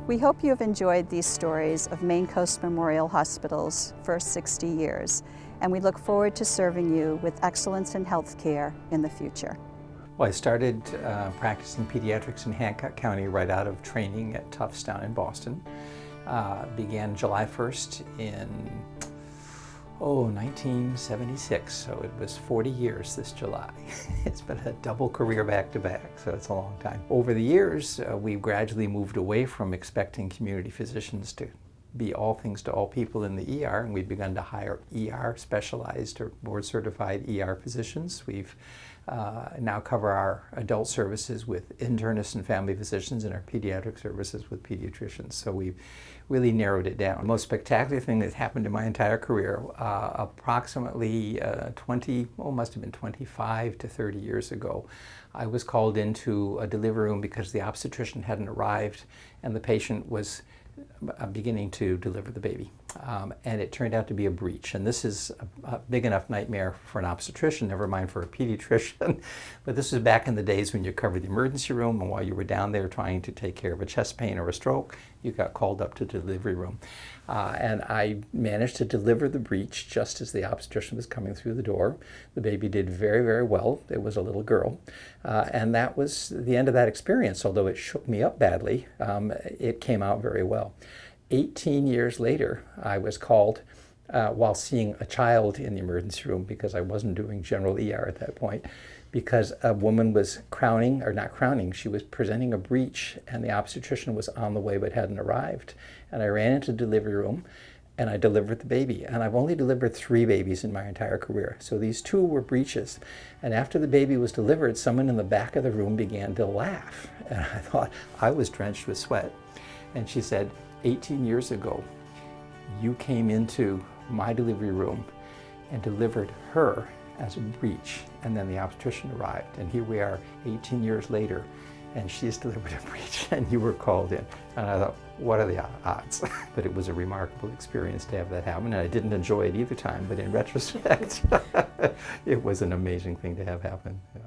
We hope you have enjoyed these stories of Maine Coast Memorial Hospital's first 60 years, and we look forward to serving you with excellence in healthcare in the future. Well, I started practicing pediatrics in Hancock County right out of training at Tufts down in Boston. Began July 1st in 1976, so it was 40 years this July. It's been a double career back-to-back, so it's a long time. Over the years, we've gradually moved away from expecting community physicians to be all things to all people in the ER, and we've begun to hire ER specialized or board-certified ER physicians. We've now cover our adult services with internists and family physicians and our pediatric services with pediatricians. So we've really narrowed it down. The most spectacular thing that's happened in my entire career, approximately must have been 25 to 30 years ago, I was called into a delivery room because the obstetrician hadn't arrived and the patient was beginning to deliver the baby. And it turned out to be a breech. And this is a big enough nightmare for an obstetrician, never mind for a pediatrician. But this was back in the days when you covered the emergency room, and while you were down there trying to take care of a chest pain or a stroke, you got called up to the delivery room. And I managed to deliver the breech just as the obstetrician was coming through the door. The baby did very, very well. It was a little girl. And that was the end of that experience. Although it shook me up badly, it came out very well. 18 years later, I was called while seeing a child in the emergency room, because I wasn't doing general ER at that point, because a woman was crowning, or not crowning, she was presenting a breech, and the obstetrician was on the way but hadn't arrived. And I ran into the delivery room and I delivered the baby. And I've only delivered 3 babies in my entire career. So these 2 were breeches. And after the baby was delivered, someone in the back of the room began to laugh. And I thought, I was drenched with sweat. And she said, 18 years ago, you came into my delivery room and delivered her as a breech, and then the obstetrician arrived, and here we are 18 years later, and she's delivered a breech, and you were called in. And I thought, what are the odds? But it was a remarkable experience to have that happen, and I didn't enjoy it either time, but in retrospect, it was an amazing thing to have happen. Yeah.